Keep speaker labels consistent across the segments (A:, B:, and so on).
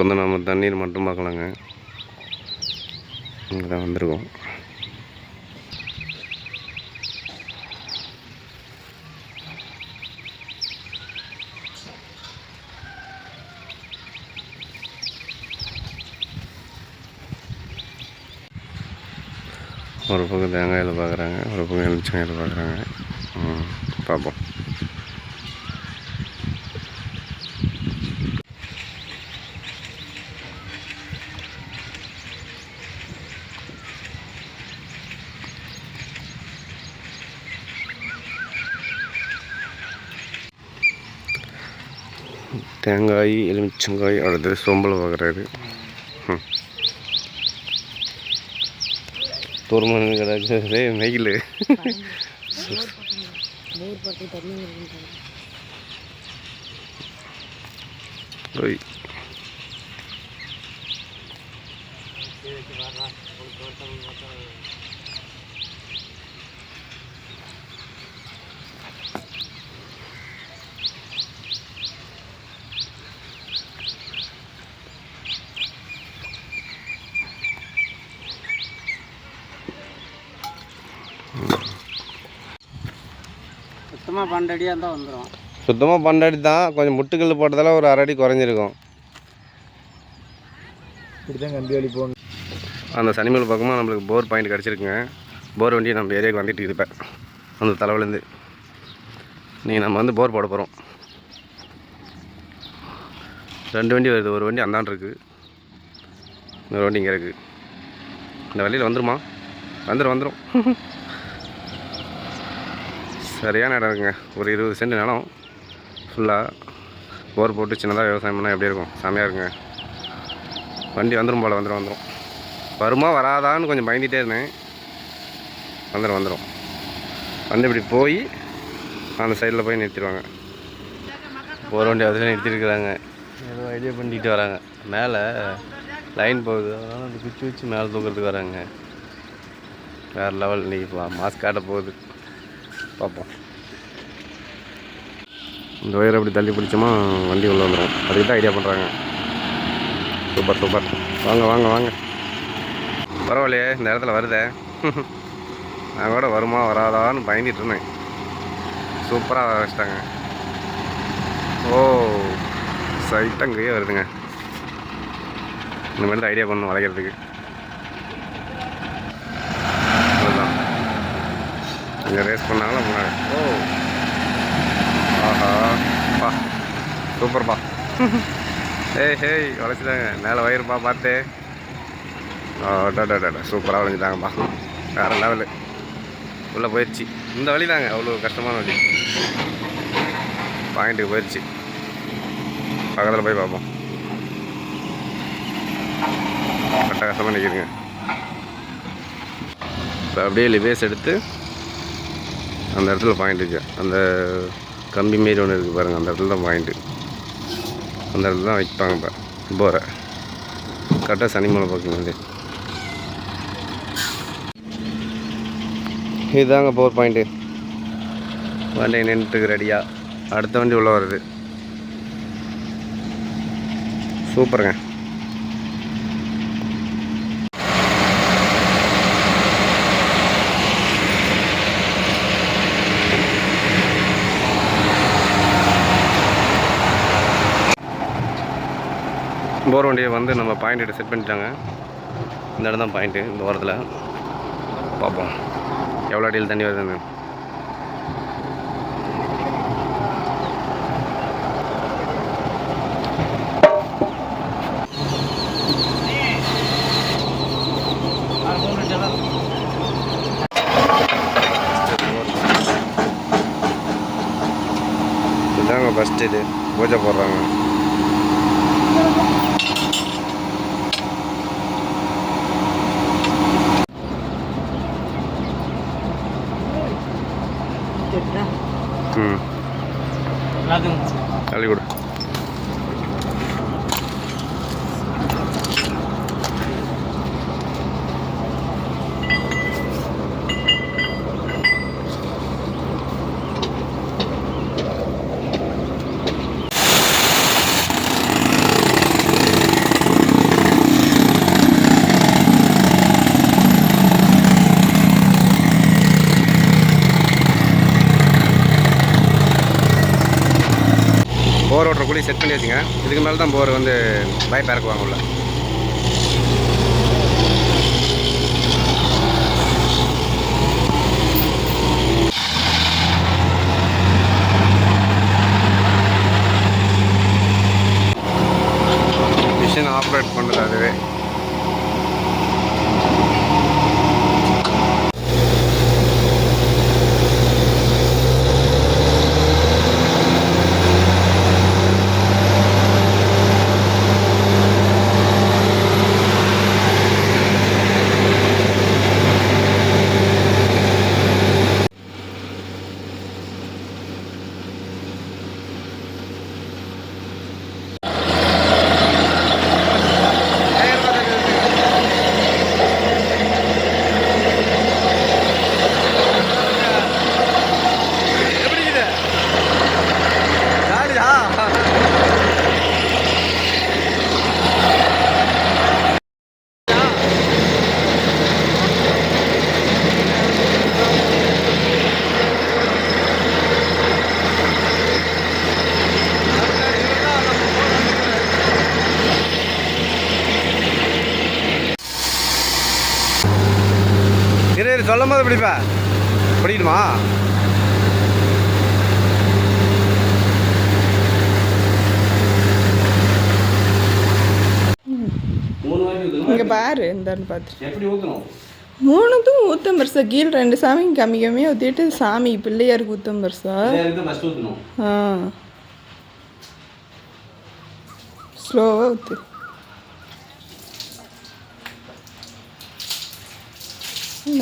A: வந்து நம்ம தண்ணீர் மட்டும் பார்க்கலாங்க. இங்கே தான் வந்திருக்கோம். ஒரு பக்கம் தேங்காயில் பார்க்குறாங்க, ஒரு பக்கம் எலுமிச்சங்காயில் பார்க்குறாங்க. பார்ப்போம். தேங்காய், எலுமிச்சங்காய், அடுத்தது சொம்பலை பார்க்குறாரு. தூர்மன் கிடக்குது மெயில். ஓய்
B: சுத்தமாக 12 அடியாக இருந்தால் வந்துடும்.
A: சுத்தமாக 12 அடி தான். கொஞ்சம் முட்டுக்கல் போட்டதால் ஒரு 1/2 அடி குறைஞ்சிருக்கும்.
B: இப்படி தான் கம்பி வழி போகணும்.
A: அந்த சனிமலை பக்கமாக நம்மளுக்கு போர் பாயிண்ட் கிடச்சிருக்குங்க. போர் வண்டி நம்ம ஏரியாவுக்கு வந்துட்டு இருப்பேன் அந்த தலைவிலேருந்து. நீங்கள் நம்ம வந்து போர் போட போகிறோம். 2 வண்டி வருது. ஒரு வண்டி அந்தாண்டு இருக்குது, இன்னொரு வண்டி இங்கே இருக்குது. இந்த வழியில் வந்துருமா? வந்துடும். சரியான இடம் இருக்குங்க. ஒரு 20 சென்ட் நிலம் ஃபுல்லாக போர் போட்டு சின்னதாக விவசாயம் பண்ணால் எப்படி இருக்கும்? செமையாக இருக்குங்க. வண்டி வந்துடும் போல். வந்துடும். வருமா வராதான்னு கொஞ்சம் பயந்துகிட்டே இருந்தேன். வந்துடும். வந்து இப்படி போய் அந்த சைடில் போய் நிறுத்திடுவாங்க. போர் வண்டி அதில் நிறுத்திருக்கிறாங்க. ஏதோ ஐடியா பண்ணிட்டு வராங்க. மேலே லைன் போகுது, அதனால் அந்த குச்சி வச்சு மேலே தூக்கிறதுக்கு வராங்க. வேறு லெவல். இன்றைக்கி மாஸ்க் காட்ட போகுது. பார்ப்போம். இந்த ஒயரை அப்படி தள்ளி பிடிச்சோமா வண்டி உள்ள வந்துடும். அதுக்கு தான் ஐடியா பண்ணுறாங்க. சூப்பர். வாங்க. பரவாயில்லையே, இந்த இடத்துல வருதே. நான் கூட வருமா வராதான்னு பயந்துட்டு இருந்தேன். சூப்பராக வர வச்சிட்டாங்க. ஓ, சைட்டாக அங்கேயே வருதுங்க. இந்த மாதிரி தான் ஐடியா பண்ணணும் வளைக்கிறதுக்கு. அதுதான் இங்கே ரேஸ் பண்ணாலும் முன்னாடி. ஓ, ஆஹா, பா, சூப்பர்ப்பா. ஹேய் வளைச்சிட்டாங்க. மேலே வயிறுப்பா பார்த்து. சூப்பராக வளைஞ்சிட்டாங்கப்பா. வேறு லெவலு. உள்ளே போயிடுச்சு. இந்த வழி தாங்க அவ்வளோ கஷ்டமான வழி. பாயிண்ட்டுக்கு போயிடுச்சு. பக்கத்தில் போய் பார்ப்போம். கஷ்டமாக நிற்கிதுங்க. இப்போ அப்படியே லிவேஸ் எடுத்து அந்த இடத்துல பாயிண்ட் இருக்குது. அந்த கம்பி மாரி ஒன்று இருக்குது பாருங்கள், அந்த இடத்துல தான் பாயிண்ட்டு. அந்த இடத்துல தான் வைப்பாங்க. இப்போ போகிற கரெக்டாக சனிமலை பக்கம் வந்து இதுதாங்க போர் பாயிண்ட்டு. வண்டி நின்றுட்டுக்கு ரெடியாக. அடுத்த வண்டி உள்ளே வருது. சூப்பருங்க. போர் வண்டியை வந்து நம்ம பாயிண்ட்டு செட் பண்ணிட்டாங்க. இந்த இடம் தான் பாயிண்ட்டு. இந்த ஓரத்தில் பார்ப்போம் எவ்வளோ அடியில் தண்ணி வருதுன்னு. இதுதாங்க ஃபஸ்ட்டு இது பூஜை போடுறாங்க. தள்ளி கொடு. போர் ஓட்டுற கூலி செட் பண்ணி வச்சுங்க. இதுக்கு மேலே தான் போர் வந்து பைப் இறக்குவாங்க உள்ள. மிஷின் ஆப்ரேட் பண்ணுறது அதுவே. சொல்லும் போது பிடிப்பா பிடிக்கணுமா?
C: இங்கே பாரு இந்தான்னு பார்த்து
A: எப்படி ஊற்றணும்?
C: மூணுத்தும் ஊத்தம் பெருசா. கீழே 2 சாமிக்கு கம்மி கம்மியாக ஊற்றிட்டு சாமி பிள்ளையாருக்கு ஊத்தம் பெருசா. ஆ ஸ்லோவாக ஊற்று.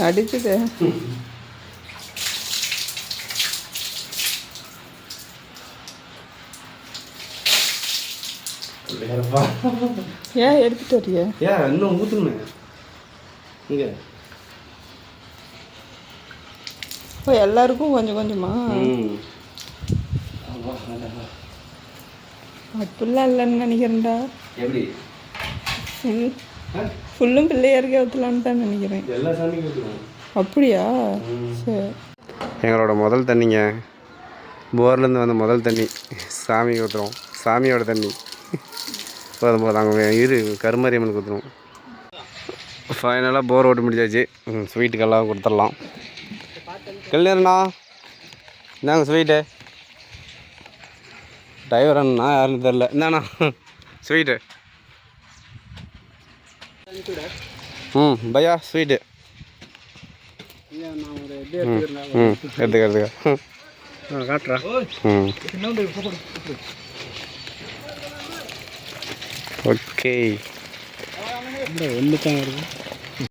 C: அடிச்சுது. ஏன் எடுத்துட்டு வரியா?
A: இன்னும் ஊற்றணும் இங்கே.
C: ஓ எல்லாருக்கும் கொஞ்சம் கொஞ்சமா? அப்படிலாம் இல்லைன்னு நினைக்கிறேன்டா.
A: எப்படி
C: ஃபுல்லும் பிள்ளையாருக்கே ஊற்றலான்னு தான் நினைக்கிறேன்.
A: எல்லா சாமிக்கும் ஊற்றணும்.
C: அப்படியா? சரி.
A: எங்களோட முதல் தண்ணிங்க, போர்லேருந்து வந்த முதல் தண்ணி சாமிக்கு ஊற்றுறோம். சாமியோட தண்ணி போதும் போதும். அங்கே கருமாரியம்மனுக்கு ஊற்றுறோம். ஃபைனலாக போர் ஓட்டு முடிச்சாச்சு. ஸ்வீட்டுக்கெல்லாம் கொடுத்துடலாம். கல்யாணண்ணா இந்தாங்க ஸ்வீட்டு. டிரைவர் அண்ணா யாருன்னு தெரில. இந்தாண்ணா ஸ்வீட்டு. பையா ஸ்வீட்டு. எடுத்துக்க
B: காட்டுறேன்.
A: ஓகே.
B: ஒன்று தான் வருது.